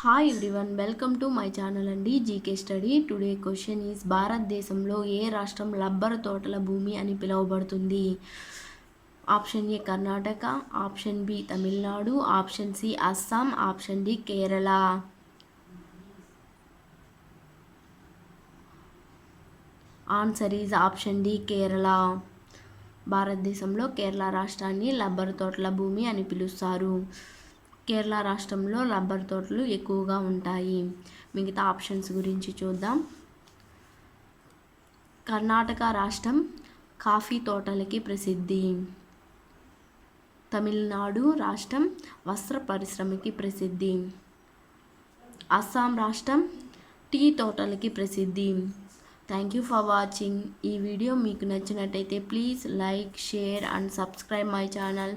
Hi everyone, welcome to my channel అండి GK study. Today question is భారతదేశంలో ఏ రాష్ట్రం రబ్బరు తోటల భూమి అని పిలువబడుతుంది? Option A Karnataka, option B Tamil Nadu, option C Assam, option D Kerala. Answer is option D Kerala. భారతదేశంలో కేరళ రాష్ట్రాన్ని రబ్బరు తోటల భూమి అని పిలుస్తారు. కేరళ రాష్ట్రంలో రబ్బర్ తోటలు ఎక్కువగా ఉంటాయి. మిగతా ఆప్షన్స్ గురించి చూద్దాం. కర్ణాటక రాష్ట్రం కాఫీ తోటలకి ప్రసిద్ధి. తమిళనాడు రాష్ట్రం వస్త్ర పరిశ్రమకి ప్రసిద్ధి. అస్సాం రాష్ట్రం టీ తోటలకి ప్రసిద్ధి. Thank you for watching. ఈ వీడియో మీకు నచ్చినట్టయితే please like, share and subscribe my channel.